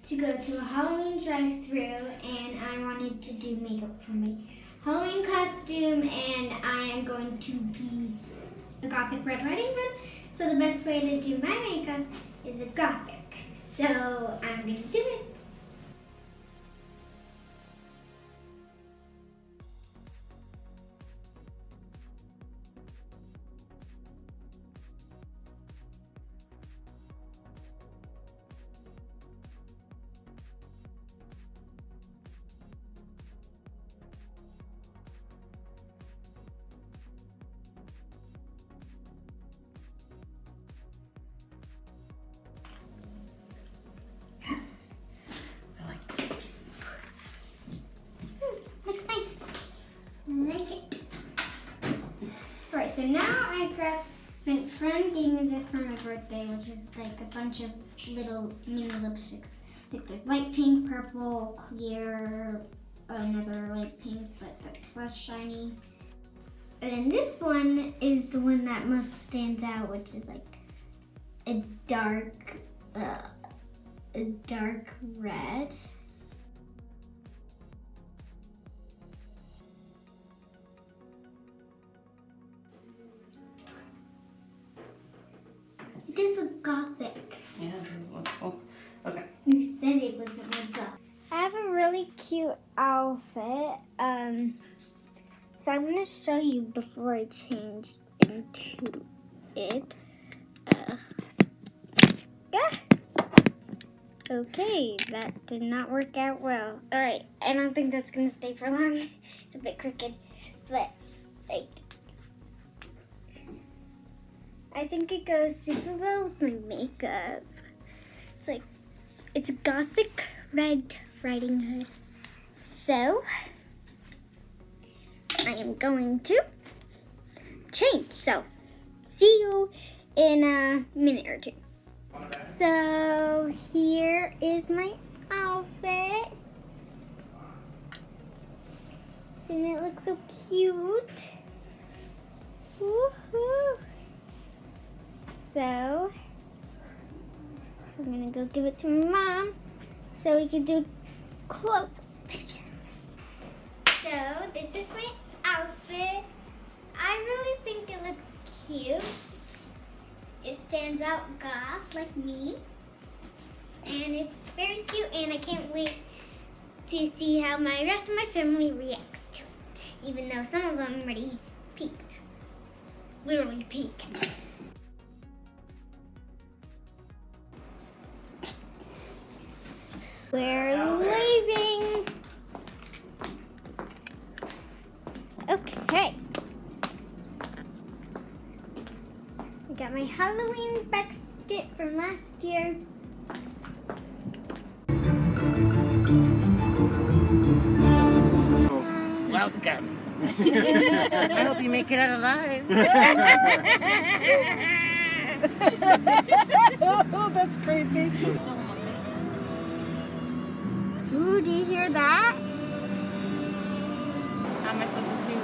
to go to a Halloween drive-thru, and I wanted to do makeup for my Halloween costume, and I am going to be a Gothic Red Riding Hood. So the best way to do my makeup is a Gothic. So I'm going to do it. Yes. I like it. Looks nice. I like it. Alright, so now I grabbed, my friend gave me this for my birthday, which is like a bunch of little mini lipsticks. Like there's light pink, purple, clear, another light pink, but that's less shiny. And then this one is the one that most stands out, which is like a dark red. It does look Gothic. Yeah, that's cool. Okay. You said it was a red Gothic. I have a really cute outfit. So I'm gonna show you before I change into it. Yeah. Okay, that did not work out well. Alright, I don't think that's gonna stay for long. It's a bit crooked, but like, I think it goes super well with my makeup. It's like, it's a Gothic Red Riding Hood. So, I am going to change. So, see you in a minute or two. So here is my outfit. And it looks so cute. Woohoo! So I'm gonna go give it to my mom so we can do close-up picture. So this is my outfit. I really think it looks cute. It stands out goth like me, and it's very cute, and I can't wait to see how my rest of my family reacts to it, even though some of them already peeked, literally peeked. We're leaving. Okay. I got my Halloween basket from last year. Welcome. I hope you make it out alive. Oh, that's crazy. Ooh, do you hear that? How am I supposed to see?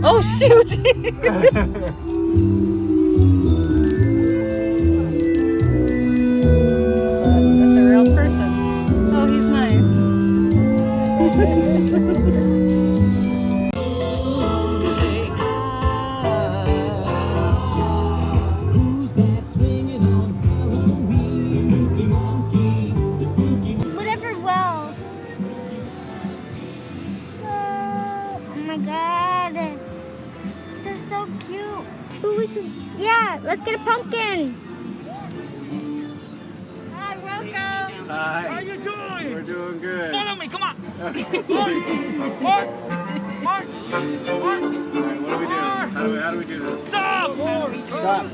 Oh shoot! That's a real person. Oh, he's nice. Say who's that swinging on Halloween? Spooky monkey. let's get a pumpkin. Hi, welcome. Hi. How you doing? We're doing good. Follow me, come on. Okay. Mark! Mark! Mark! Alright, what do we do? How do we do this? Stop! Stop.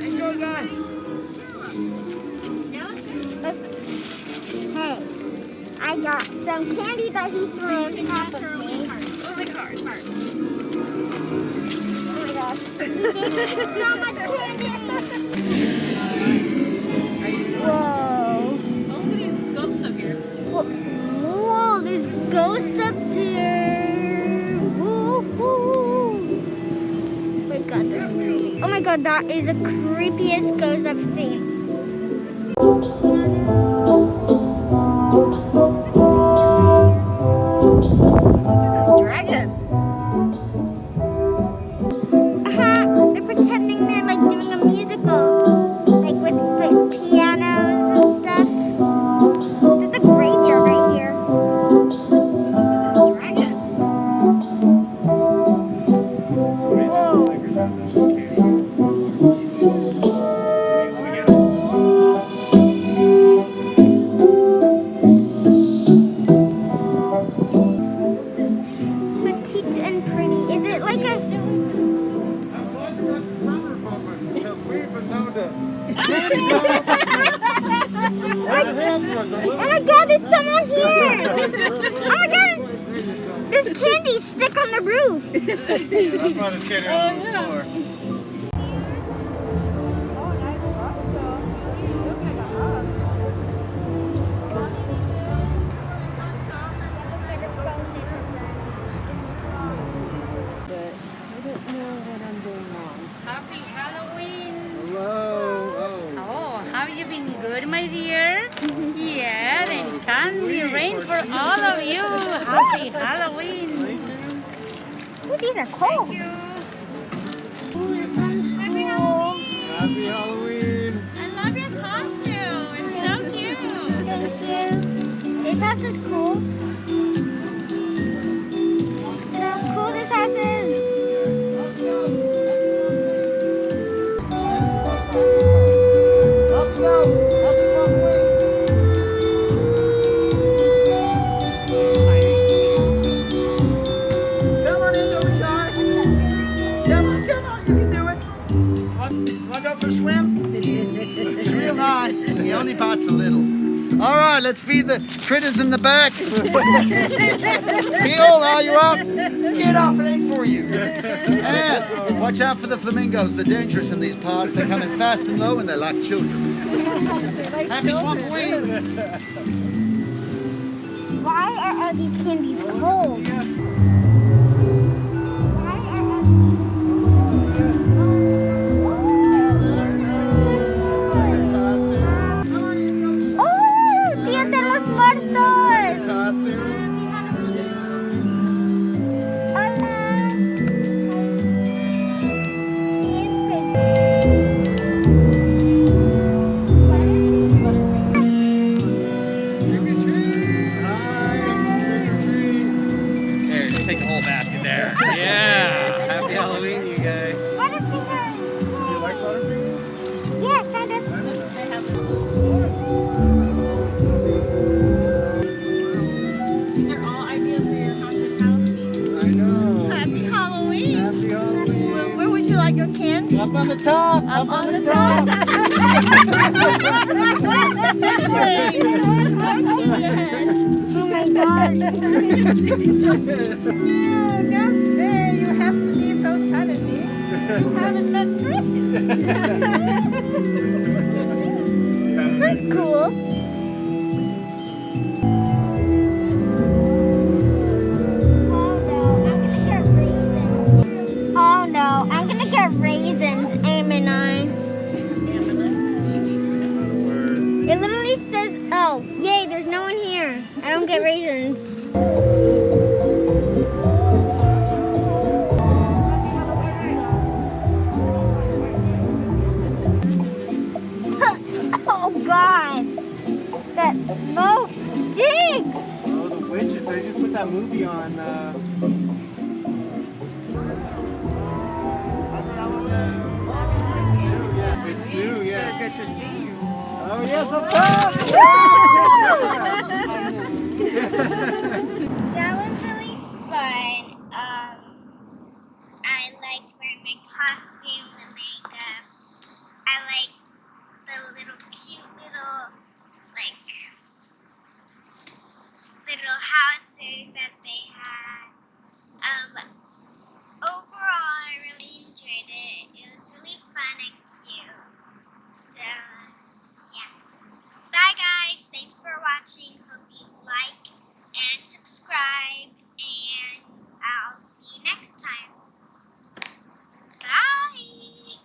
Enjoy, guys. Hey, I got some candy that he threw on top of me. Oh my gosh. He gave me so much candy. Whoa. Oh, look at these ghosts up here. Whoa, there's ghosts up there. Woo-hoo. Oh my god, that's creepy. Oh my god, that is the creepiest ghost I've seen. Dragon. They're pretending they're like doing a musical. Like with pianos and stuff. There's a graveyard right here. Dragon. Whoa. Petite and pretty. Is it like a... Oh my god, there's someone here! Oh my god! There's candy stick on the roof. That's why this kid on the floor. Oh, nice pasta. You look like a hug. Happy Halloween. Hello. Oh, have you been good, my dear? Yeah, and candy rain for all of you. Happy Halloween. Ooh, these are cold. Thank you. Ooh, this one's cool. Happy Halloween. I love your costume. It's so cute. Thank you. This house is cool. Look how cool this house is. Come on in, don't shy. Come on, you can do it. Want to go for a swim? It's real nice. The only part's a little. All right, let's feed the critters in the back. Feel, are you up? Get off, it ain't for you. And watch out for the flamingos. They're dangerous in these parts. They come in fast and low, and they're like children. Happy HauntO'Ween. Why are all these candies cold? Why are all ¡Oh! ¡Día de los Muertos! Hola. She is There, just take the whole basket there. Yeah. Happy Halloween, you guys. Butterfingers. You like Butterfingers? Yeah, kind of. These are all ideas for your haunted house. I know. Happy Halloween. Happy Halloween. Where would you like your candy? Up on the top. Up on the top. Oh my god. Hey, you have to leave so suddenly. You haven't been precious. This one's cool. Oh no, I'm gonna get raisins, aiming I. It literally says, oh, yay, there's no one here. I don't get raisins. Oh god, that smoke stinks. Oh, the witches. They just put that movie on. too, yeah. Good to see you. Oh, yes, of That was really fun. I liked wearing my costume, the makeup. I liked the little cute little houses that they had. Overall, I really enjoyed it. It was really fun and cute. So, yeah. Bye, guys. Thanks for watching. Hope you like and subscribe. And I'll see you next time. Bye.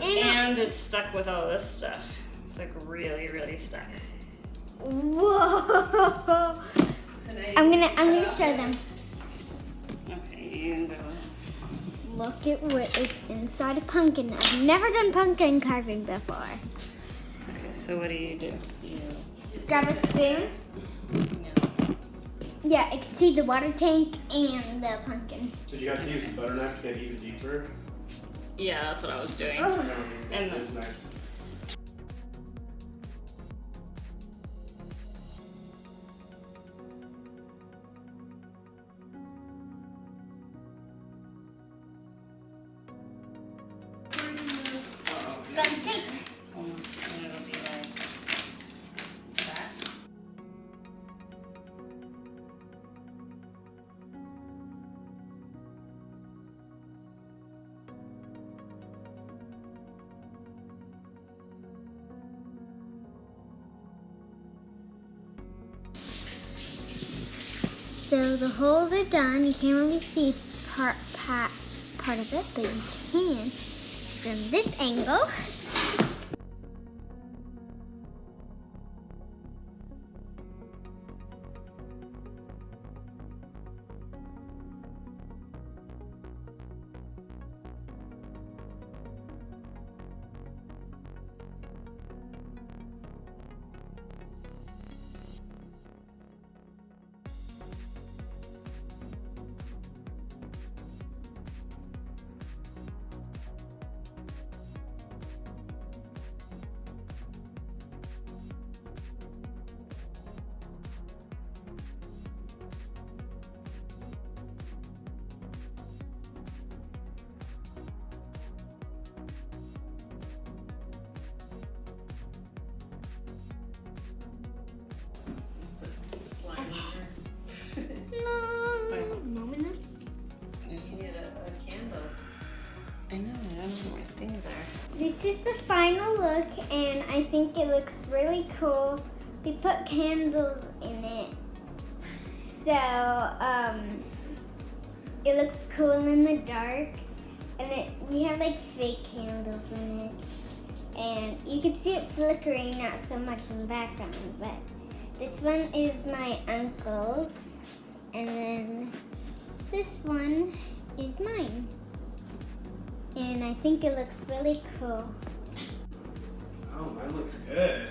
And it's stuck with all this stuff. It's like really, really stuck. Whoa! I'm gonna show them. Okay, you can go. Look at what is inside a pumpkin. I've never done pumpkin carving before. Okay, so what do? You Grab a spoon. Yeah, I can see the water tank and the pumpkin. Did you have to use the butter knife to get even deeper? Yeah, that's what I was doing. And that's nice. Gun tape. And it'll be like that. So the holes are done. You can't really see part of it, but you can from this angle. I know, I don't know where things are. This is the final look, and I think it looks really cool. We put candles in it, so it looks cool in the dark. And we have like fake candles in it, and you can see it flickering, not so much in the background. But this one is my uncle's, and then this one is mine. And I think it looks really cool. Oh, mine looks good.